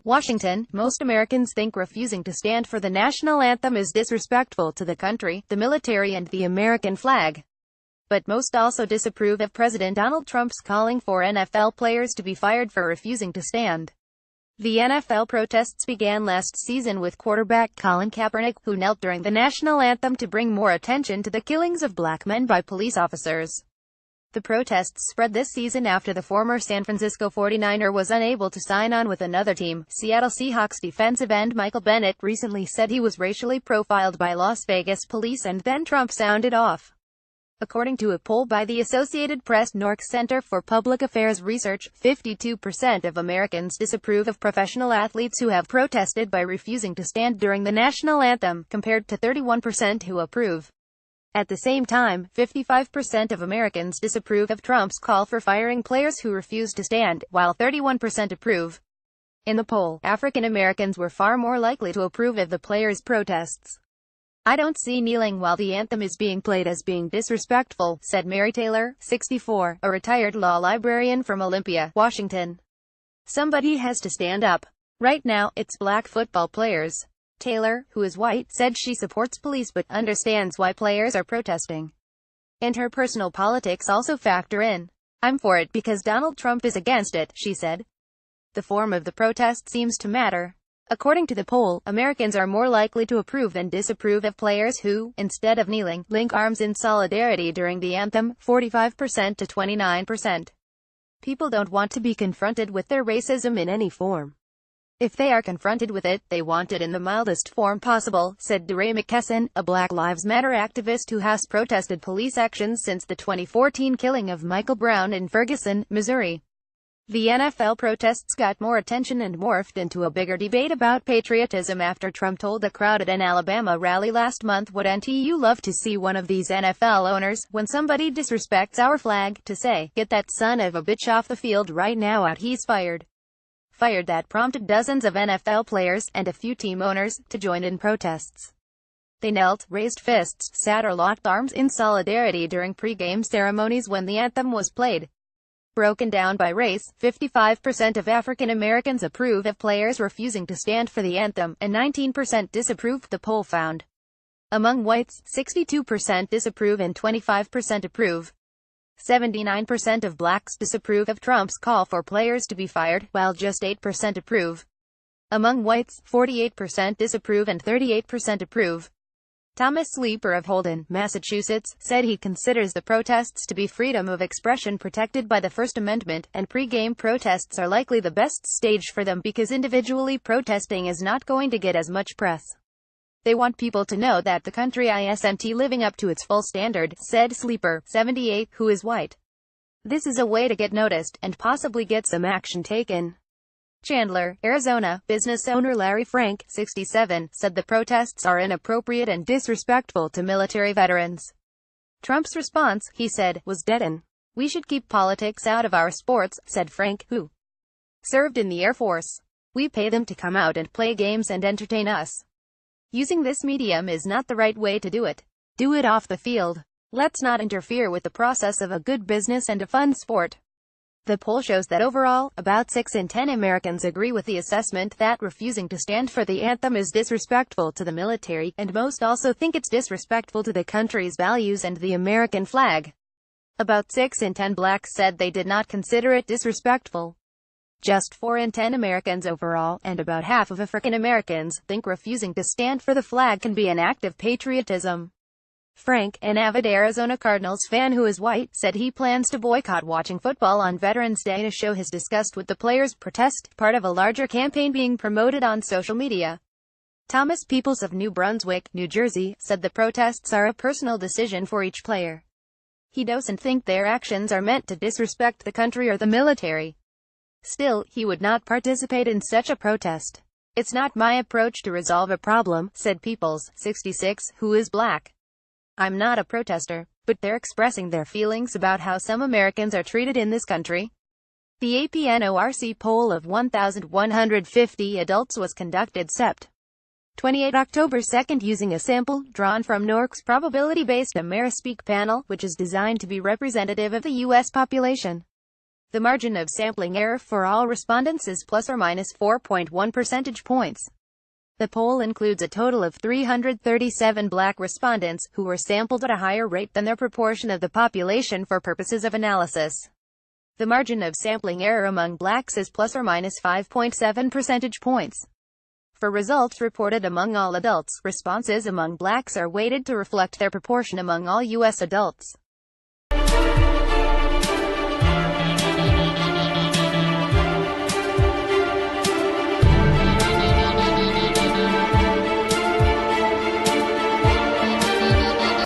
Washington, most Americans think refusing to stand for the national anthem is disrespectful to the country, the military and the American flag. But most also disapprove of President Donald Trump's calling for NFL players to be fired for refusing to stand. The NFL protests began last season with quarterback Colin Kaepernick, who knelt during the national anthem to bring more attention to the killings of black men by police officers. The protests spread this season after the former San Francisco 49er was unable to sign on with another team. Seattle Seahawks defensive end Michael Bennett recently said he was racially profiled by Las Vegas police and then Trump sounded off. According to a poll by the Associated Press NORC Center for Public Affairs Research, 52% of Americans disapprove of professional athletes who have protested by refusing to stand during the national anthem, compared to 31% who approve. At the same time, 55% of Americans disapprove of Trump's call for firing players who refuse to stand, while 31% approve. In the poll, African Americans were far more likely to approve of the players' protests. "I don't see kneeling while the anthem is being played as being disrespectful," said Mary Taylor, 64, a retired law librarian from Olympia, Washington. "Somebody has to stand up. Right now, it's black football players." Taylor, who is white, said she supports police but understands why players are protesting. And her personal politics also factor in. "I'm for it because Donald Trump is against it," she said. The form of the protest seems to matter. According to the poll, Americans are more likely to approve than disapprove of players who, instead of kneeling, link arms in solidarity during the anthem, 45% to 29%. People don't want to be confronted with their racism in any form. If they are confronted with it, they want it in the mildest form possible, said DeRay McKesson, a Black Lives Matter activist who has protested police actions since the 2014 killing of Michael Brown in Ferguson, Missouri. The NFL protests got more attention and morphed into a bigger debate about patriotism after Trump told a crowd at an Alabama rally last month, "Wouldn't you love to see one of these NFL owners, when somebody disrespects our flag, to say, 'Get that son of a bitch off the field right now,' out he's fired." That prompted dozens of NFL players, and a few team owners, to join in protests. They knelt, raised fists, sat or locked arms in solidarity during pre-game ceremonies when the anthem was played. Broken down by race, 55% of African Americans approve of players refusing to stand for the anthem, and 19% disapprove, the poll found. Among whites, 62% disapprove and 25% approve. 79% of blacks disapprove of Trump's call for players to be fired, while just 8% approve. Among whites, 48% disapprove and 38% approve. Thomas Sleeper of Holden, Massachusetts, said he considers the protests to be freedom of expression protected by the First Amendment, and pre-game protests are likely the best stage for them because individually protesting is not going to get as much press. "They want people to know that the country isn't living up to its full standard," said Sleeper, 78, who is white. "This is a way to get noticed, and possibly get some action taken." Chandler, Arizona, business owner Larry Frank, 67, said the protests are inappropriate and disrespectful to military veterans. Trump's response, he said, was dead-on. "We should keep politics out of our sports," said Frank, who served in the Air Force. "We pay them to come out and play games and entertain us. Using this medium is not the right way to do it. Do it off the field. Let's not interfere with the process of a good business and a fun sport." The poll shows that overall, about 6 in 10 Americans agree with the assessment that refusing to stand for the anthem is disrespectful to the military, and most also think it's disrespectful to the country's values and the American flag. About 6 in 10 blacks said they did not consider it disrespectful. Just 4 in 10 Americans overall, and about half of African Americans, think refusing to stand for the flag can be an act of patriotism. Frank, an avid Arizona Cardinals fan who is white, said he plans to boycott watching football on Veterans Day to show his disgust with the players' protest, part of a larger campaign being promoted on social media. Thomas Peoples of New Brunswick, New Jersey, said the protests are a personal decision for each player. He doesn't think their actions are meant to disrespect the country or the military. Still, he would not participate in such a protest. "It's not my approach to resolve a problem," said Peoples, 66, who is black. "I'm not a protester, but they're expressing their feelings about how some Americans are treated in this country." The APNORC poll of 1,150 adults was conducted Sept. 28 October 2 using a sample drawn from NORC's probability-based AmeriSpeak panel, which is designed to be representative of the U.S. population. The margin of sampling error for all respondents is plus or minus 4.1 percentage points. The poll includes a total of 337 black respondents, who were sampled at a higher rate than their proportion of the population for purposes of analysis. The margin of sampling error among blacks is plus or minus 5.7 percentage points. For results reported among all adults, responses among blacks are weighted to reflect their proportion among all U.S. adults.